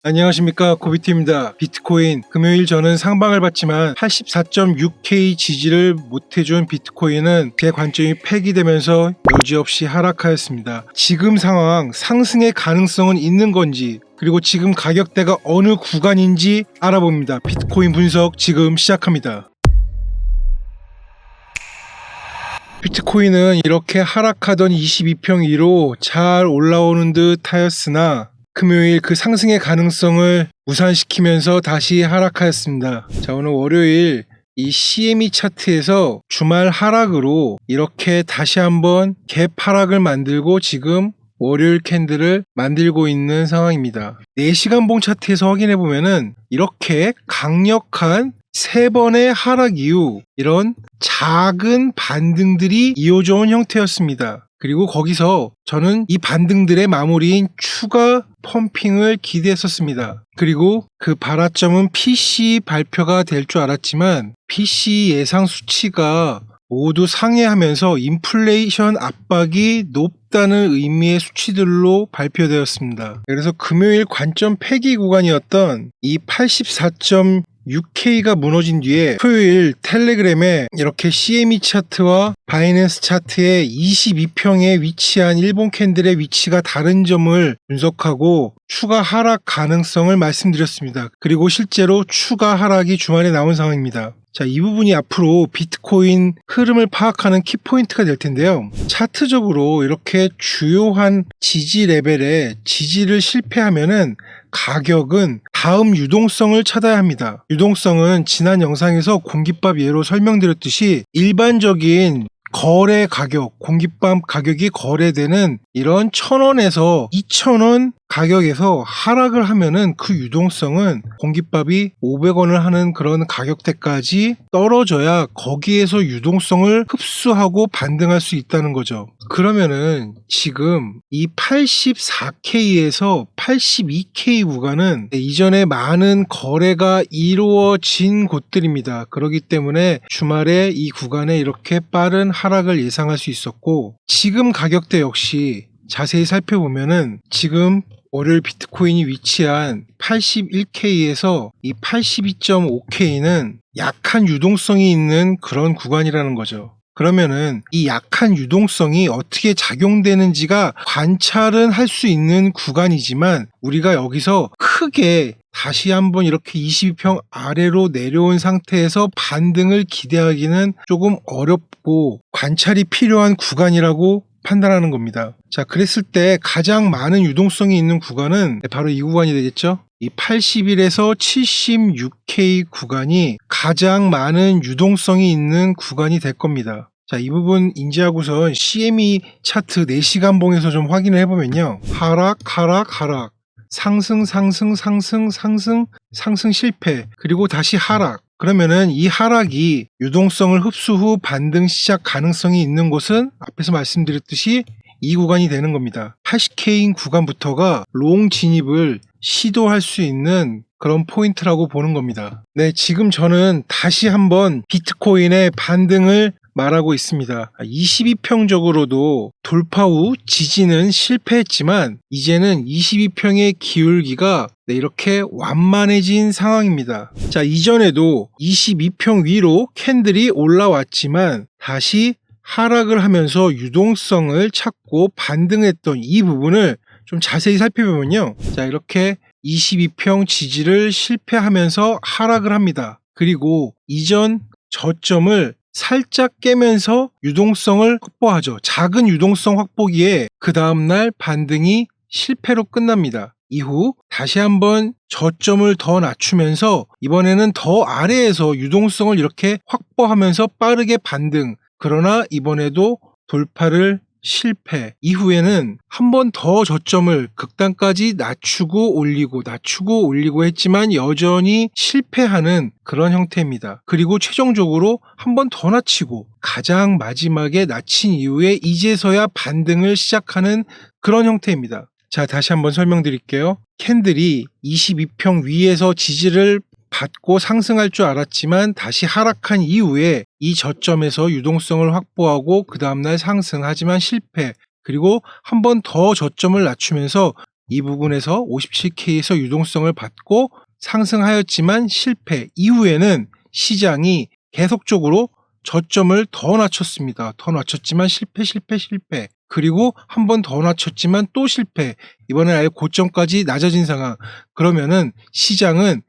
안녕하십니까, 고비트입니다. 비트코인 금요일 저는 상방을 봤지만 84.6K 지지를 못해준 비트코인은 제 관점이 폐기되면서 여지없이 하락하였습니다. 지금 상황 상승의 가능성은 있는 건지, 그리고 지금 가격대가 어느 구간인지 알아봅니다. 비트코인 분석 지금 시작합니다. 비트코인은 이렇게 하락하던 22평 위로 잘 올라오는 듯 하였으나 금요일 그 상승의 가능성을 무산시키면서 다시 하락하였습니다. 자, 오늘 월요일 이 CME 차트에서 주말 하락으로 이렇게 다시 한번 갭 하락을 만들고 지금 월요일 캔들을 만들고 있는 상황입니다. 4시간 봉 차트에서 확인해 보면은 이렇게 강력한 3번의 하락 이후 이런 작은 반등들이 이어져 온 형태였습니다. 그리고 거기서 저는 이 반등들의 마무리인 추가 펌핑을 기대했었습니다. 그리고 그 발화점은 PC 발표가 될 줄 알았지만 PC 예상 수치가 모두 상회하면서 인플레이션 압박이 높다는 의미의 수치들로 발표되었습니다. 그래서 금요일 관점 폐기 구간이었던 이 84.6K가 무너진 뒤에 토요일 텔레그램에 이렇게 CME 차트와 바이낸스 차트의 22평에 위치한 일본 캔들의 위치가 다른 점을 분석하고 추가 하락 가능성을 말씀드렸습니다. 그리고 실제로 추가 하락이 주말에 나온 상황입니다. 자, 이 부분이 앞으로 비트코인 흐름을 파악하는 키포인트가 될 텐데요. 차트적으로 이렇게 주요한 지지 레벨에 지지를 실패하면은 가격은 다음 유동성을 찾아야 합니다. 유동성은 지난 영상에서 공깃밥 예로 설명드렸듯이 일반적인 거래 가격, 공깃밥 가격이 거래되는 이런 1,000원에서 2,000원 가격에서 하락을 하면은 그 유동성은 공깃밥이 500원을 하는 그런 가격대까지 떨어져야 거기에서 유동성을 흡수하고 반등할 수 있다는 거죠. 그러면은 지금 이 84K에서 82K 구간은 이전에 많은 거래가 이루어진 곳들입니다. 그렇기 때문에 주말에 이 구간에 이렇게 빠른 하락을 예상할 수 있었고, 지금 가격대 역시 자세히 살펴보면은 지금 월요일 비트코인이 위치한 81K에서 이 82.5K는 약한 유동성이 있는 그런 구간이라는 거죠. 그러면은 이 약한 유동성이 어떻게 작용되는지가 관찰은 할 수 있는 구간이지만 우리가 여기서 크게 다시 한번 이렇게 22평 아래로 내려온 상태에서 반등을 기대하기는 조금 어렵고 관찰이 필요한 구간이라고 판단하는 겁니다. 자, 그랬을 때 가장 많은 유동성이 있는 구간은 바로 이 구간이 되겠죠. 이 81에서 76K 구간이 가장 많은 유동성이 있는 구간이 될 겁니다. 자, 이 부분 인지하고선 CME 차트 4시간 봉에서 좀 확인을 해보면요. 하락, 상승, 상승 실패, 그리고 다시 하락. 그러면은 이 하락이 유동성을 흡수 후 반등 시작 가능성이 있는 곳은 앞에서 말씀드렸듯이 이 구간이 되는 겁니다. 80K인 구간부터가 롱 진입을 시도할 수 있는 그런 포인트라고 보는 겁니다. 네, 지금 저는 다시 한번 비트코인의 반등을 말하고 있습니다. 22평적으로도 돌파 후 지지는 실패했지만 이제는 22평의 기울기가 이렇게 완만해진 상황입니다. 자, 이전에도 22평 위로 캔들이 올라왔지만 다시 하락을 하면서 유동성을 찾고 반등했던 이 부분을 좀 자세히 살펴보면요. 자, 이렇게 22평 지지를 실패하면서 하락을 합니다. 그리고 이전 저점을 살짝 깨면서 유동성을 확보하죠. 작은 유동성 확보기에 그 다음날 반등이 실패로 끝납니다. 이후 다시 한번 저점을 더 낮추면서 이번에는 더 아래에서 유동성을 이렇게 확보하면서 빠르게 반등. 그러나 이번에도 돌파를 실패. 이후에는 한 번 더 저점을 극단까지 낮추고 올리고 했지만 여전히 실패하는 그런 형태입니다. 그리고 최종적으로 한 번 더 낮추고 가장 마지막에 낮춘 이후에 이제서야 반등을 시작하는 그런 형태입니다. 자, 다시 한번 설명드릴게요. 캔들이 22평 위에서 지지를 받고 상승할 줄 알았지만 다시 하락한 이후에 이 저점에서 유동성을 확보하고 그 다음날 상승하지만 실패. 그리고 한 번 더 저점을 낮추면서 이 부분에서 57K에서 유동성을 받고 상승하였지만 실패. 이후에는 시장이 계속적으로 저점을 더 낮췄습니다. 더 낮췄지만 실패. 그리고 한 번 더 낮췄지만 또 실패. 이번에 아예 고점까지 낮아진 상황. 그러면은 시장은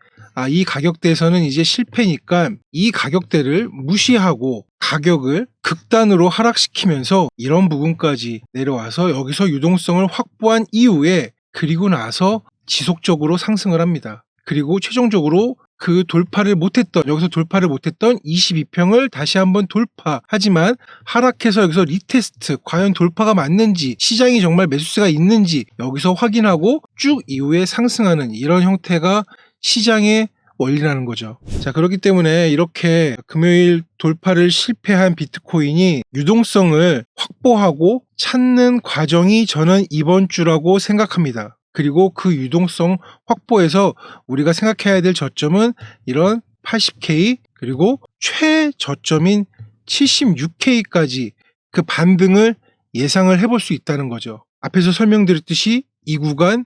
이 가격대에서는 이제 실패니까 이 가격대를 무시하고 가격을 극단으로 하락시키면서 이런 부분까지 내려와서 여기서 유동성을 확보한 이후에 그리고 나서 지속적으로 상승을 합니다. 그리고 최종적으로 여기서 돌파를 못했던 22평을 다시 한번 돌파하지만 하락해서 여기서 리테스트, 과연 돌파가 맞는지, 시장이 정말 매수세가 있는지 여기서 확인하고 쭉 이후에 상승하는 이런 형태가 시장의 원리라는 거죠. 자, 그렇기 때문에 이렇게 금요일 돌파를 실패한 비트코인이 유동성을 확보하고 찾는 과정이 저는 이번 주라고 생각합니다. 그리고 그 유동성 확보에서 우리가 생각해야 될 저점은 이런 80K 그리고 최저점인 76K까지 그 반등을 예상을 해볼 수 있다는 거죠. 앞에서 설명드렸듯이 이 구간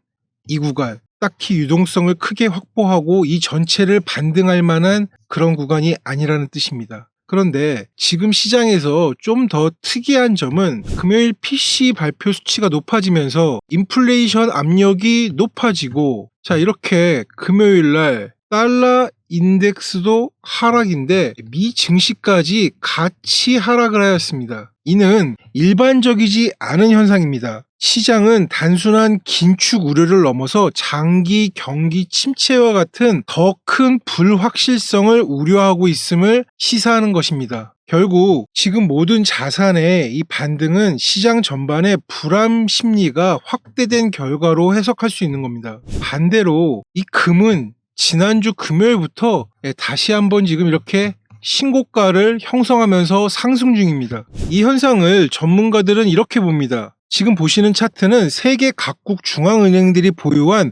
딱히 유동성을 크게 확보하고 이 전체를 반등할 만한 그런 구간이 아니라는 뜻입니다. 그런데 지금 시장에서 좀 더 특이한 점은 금요일 PC 발표 수치가 높아지면서 인플레이션 압력이 높아지고 이렇게 금요일날 달러 인덱스도 하락인데 미 증시까지 같이 하락을 하였습니다. 이는 일반적이지 않은 현상입니다. 시장은 단순한 긴축 우려를 넘어서 장기 경기 침체와 같은 더 큰 불확실성을 우려하고 있음을 시사하는 것입니다. 결국 지금 모든 자산의 이 반등은 시장 전반의 불안 심리가 확대된 결과로 해석할 수 있는 겁니다. 반대로 이 금은 지난주 금요일부터 다시 한번 지금 이렇게 신고가를 형성하면서 상승 중입니다. 이 현상을 전문가들은 이렇게 봅니다. 지금 보시는 차트는 세계 각국 중앙은행들이 보유한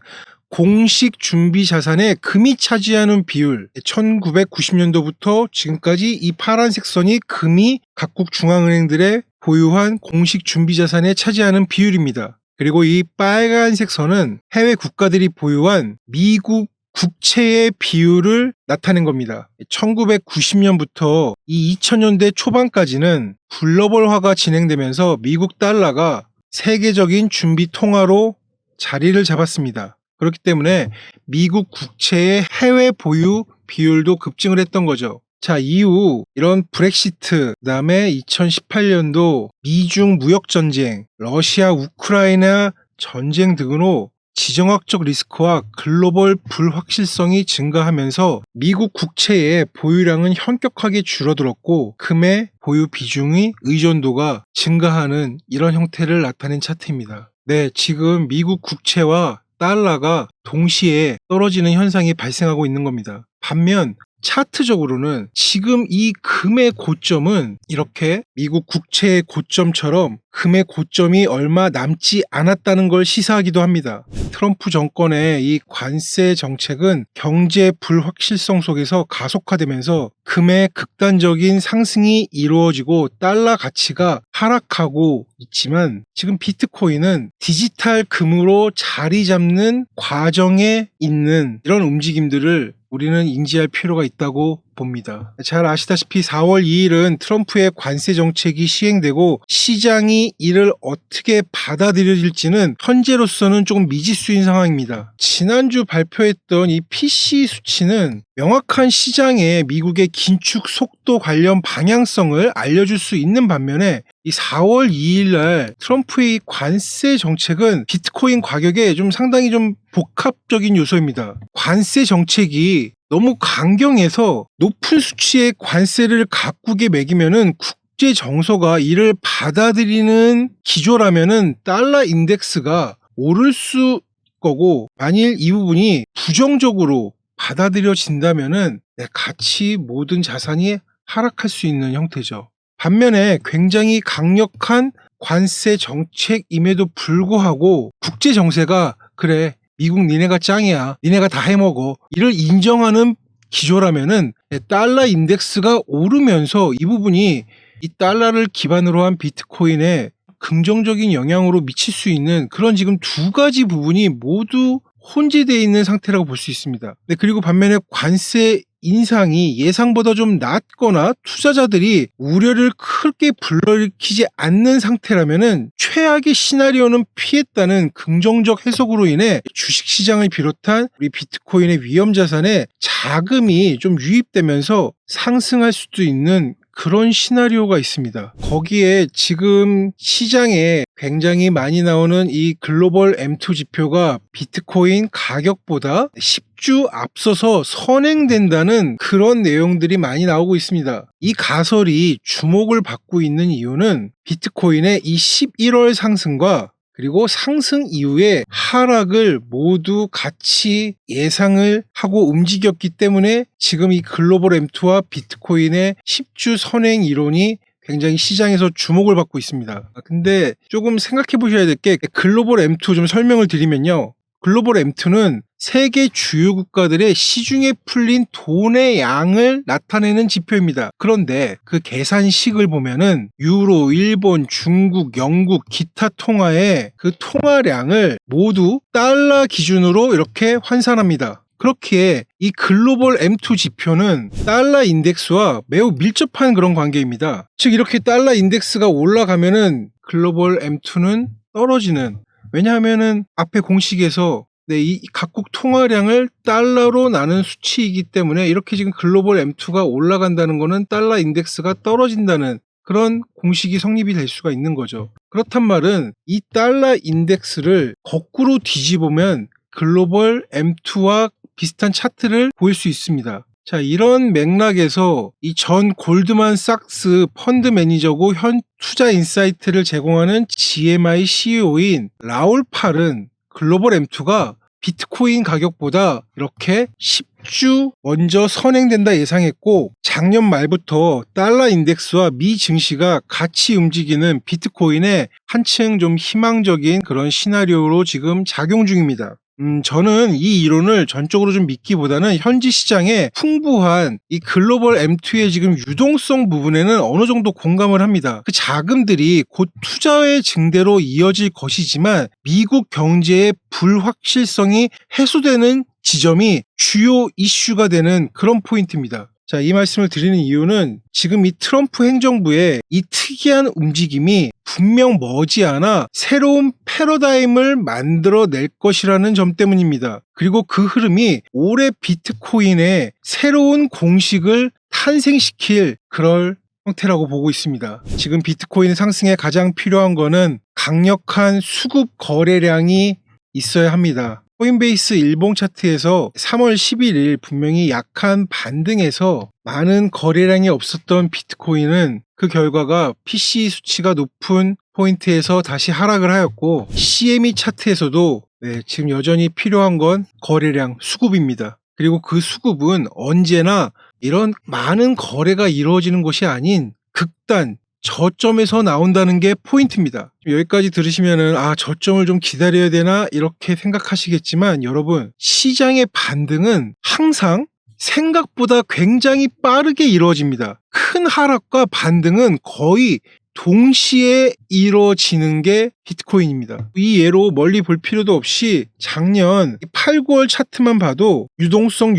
공식 준비 자산의 금이 차지하는 비율, 1990년도부터 지금까지 이 파란색 선이 금이 각국 중앙은행들의 보유한 공식 준비 자산에 차지하는 비율입니다. 그리고 이 빨간색 선은 해외 국가들이 보유한 미국 국채의 비율을 나타낸 겁니다. 1990년부터 이 2000년대 초반까지는 글로벌화가 진행되면서 미국 달러가 세계적인 준비 통화로 자리를 잡았습니다. 그렇기 때문에 미국 국채의 해외 보유 비율도 급증을 했던 거죠. 이후 이런 브렉시트, 그다음에 2018년도 미중 무역 전쟁, 러시아 우크라이나 전쟁 등으로 지정학적 리스크와 글로벌 불확실성이 증가하면서 미국 국채의 보유량은 현격하게 줄어들었고 금의 보유 비중이 의존도가 증가하는 이런 형태를 나타낸 차트입니다. 네, 지금 미국 국채와 달러가 동시에 떨어지는 현상이 발생하고 있는 겁니다. 반면 차트적으로는 지금 이 금의 고점은 이렇게 미국 국채의 고점처럼 금의 고점이 얼마 남지 않았다는 걸 시사하기도 합니다. 트럼프 정권의 이 관세 정책은 경제 불확실성 속에서 가속화되면서 금의 극단적인 상승이 이루어지고 달러 가치가 하락하고 있지만 지금 비트코인은 디지털 금으로 자리 잡는 과정에 있는 이런 움직임들을 우리는 인지할 필요가 있다고 봅니다. 잘 아시다시피 4월 2일은 트럼프의 관세 정책이 시행되고 시장이 이를 어떻게 받아들여질지는 현재로서는 조금 미지수인 상황입니다. 지난주 발표했던 이 PC 수치는 명확한 시장의 미국의 긴축 속도 관련 방향성을 알려줄 수 있는 반면에 이 4월 2일날 트럼프의 관세 정책은 비트코인 가격에 상당히 복합적인 요소입니다. 관세 정책이 너무 강경해서 높은 수치의 관세를 각국에 매기면은 국제 정서가 이를 받아들이는 기조라면은 달러 인덱스가 오를 수 거고, 만일 이 부분이 부정적으로 받아들여진다면은 같이 모든 자산이 하락할 수 있는 형태죠. 반면에 굉장히 강력한 관세 정책임에도 불구하고 국제 정세가 그래 미국 니네가 짱이야, 니네가 다 해먹어, 이를 인정하는 기조라면은 달러 인덱스가 오르면서 이 부분이 이 달러를 기반으로 한 비트코인의 긍정적인 영향으로 미칠 수 있는 그런 지금 두 가지 부분이 모두 혼재되어 있는 상태라고 볼 수 있습니다. 네, 그리고 반면에 관세 인상이 예상보다 좀 낮거나 투자자들이 우려를 크게 불러일으키지 않는 상태라면은 최악의 시나리오는 피했다는 긍정적 해석으로 인해 주식시장을 비롯한 우리 비트코인의 위험자산에 자금이 좀 유입되면서 상승할 수도 있는 그런 시나리오가 있습니다. 거기에 지금 시장에 굉장히 많이 나오는 이 글로벌 M2 지표가 비트코인 가격보다 10주 앞서서 선행된다는 그런 내용들이 많이 나오고 있습니다. 이 가설이 주목을 받고 있는 이유는 비트코인의 이 11월 상승과 그리고 상승 이후에 하락을 모두 같이 예상을 하고 움직였기 때문에 지금 이 글로벌 M2와 비트코인의 10주 선행 이론이 굉장히 시장에서 주목을 받고 있습니다. 근데 조금 생각해 보셔야 될 게 글로벌 M2 좀 설명을 드리면요. 글로벌 M2는 세계 주요 국가들의 시중에 풀린 돈의 양을 나타내는 지표입니다. 그런데 그 계산식을 보면은 유로, 일본, 중국, 영국, 기타 통화의 그 통화량을 모두 달러 기준으로 이렇게 환산합니다. 그렇기에 이 글로벌 M2 지표는 달러 인덱스와 매우 밀접한 그런 관계입니다. 즉 이렇게 달러 인덱스가 올라가면은 글로벌 M2는 떨어지는, 왜냐하면은 앞에 공식에서 이 각국 통화량을 달러로 나눈 수치이기 때문에 이렇게 지금 글로벌 M2가 올라간다는 것은 달러 인덱스가 떨어진다는 그런 공식이 성립이 될 수가 있는 거죠. 그렇단 말은 이 달러 인덱스를 거꾸로 뒤집으면 글로벌 M2와 비슷한 차트를 보일 수 있습니다. 자, 이런 맥락에서 이 전 골드만삭스 펀드 매니저고 현 투자인사이트를 제공하는 GMI CEO인 라울 팔은 글로벌 M2가 비트코인 가격보다 이렇게 10주 먼저 선행된다 예상했고, 작년 말부터 달러 인덱스와 미 증시가 같이 움직이는 비트코인에 한층 좀 희망적인 그런 시나리오로 지금 작용 중입니다. 저는 이 이론을 전적으로 좀 믿기보다는 현지 시장에 풍부한 이 글로벌 M2의 지금 유동성 부분에는 어느 정도 공감을 합니다. 그 자금들이 곧 투자의 증대로 이어질 것이지만 미국 경제의 불확실성이 해소되는 지점이 주요 이슈가 되는 그런 포인트입니다. 자, 이 말씀을 드리는 이유는 지금 이 트럼프 행정부의 이 특이한 움직임이 분명 머지않아 새로운 패러다임을 만들어낼 것이라는 점 때문입니다. 그리고 그 흐름이 올해 비트코인의 새로운 공식을 탄생시킬 그럴 형태라고 보고 있습니다. 지금 비트코인 상승에 가장 필요한 거는 강력한 수급 거래량이 있어야 합니다. 코인베이스 일봉 차트에서 3월 11일 분명히 약한 반등에서 많은 거래량이 없었던 비트코인은 그 결과가 PC 수치가 높은 포인트에서 다시 하락을 하였고, CME 차트에서도 지금 여전히 필요한 건 거래량, 수급입니다. 그리고 그 수급은 언제나 이런 많은 거래가 이루어지는 것이 아닌 극단 저점에서 나온다는 게 포인트입니다. 여기까지 들으시면은 저점을 좀 기다려야 되나 이렇게 생각하시겠지만, 여러분, 시장의 반등은 항상 생각보다 굉장히 빠르게 이루어집니다. 큰 하락과 반등은 거의 동시에 이루어지는 게 비트코인입니다. 이 예로 멀리 볼 필요도 없이 작년 8, 9월 차트만 봐도 유동성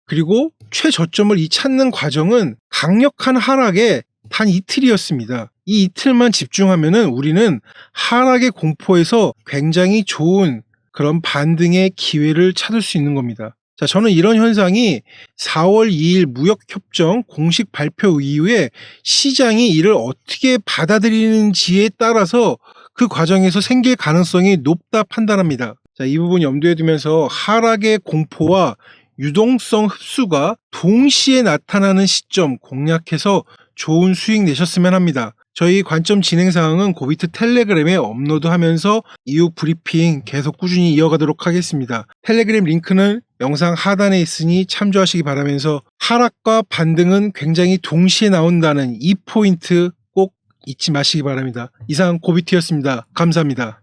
그리고 최저점을 찾는 과정은 강력한 하락에 단 이틀이었습니다. 이 이틀만 집중하면은 우리는 하락의 공포에서 굉장히 좋은 그런 반등의 기회를 찾을 수 있는 겁니다. 자, 저는 이런 현상이 4월 2일 무역협정 공식 발표 이후에 시장이 이를 어떻게 받아들이는지에 따라서 그 과정에서 생길 가능성이 높다 판단합니다. 자, 이 부분 염두에 두면서 하락의 공포와 유동성 흡수가 동시에 나타나는 시점 공략해서 좋은 수익 내셨으면 합니다. 저희 관점 진행 사항은 고비트 텔레그램에 업로드하면서 이후 브리핑 계속 꾸준히 이어가도록 하겠습니다. 텔레그램 링크는 영상 하단에 있으니 참조하시기 바라면서, 하락과 반등은 굉장히 동시에 나온다는 이 포인트 꼭 잊지 마시기 바랍니다. 이상 고비트였습니다. 감사합니다.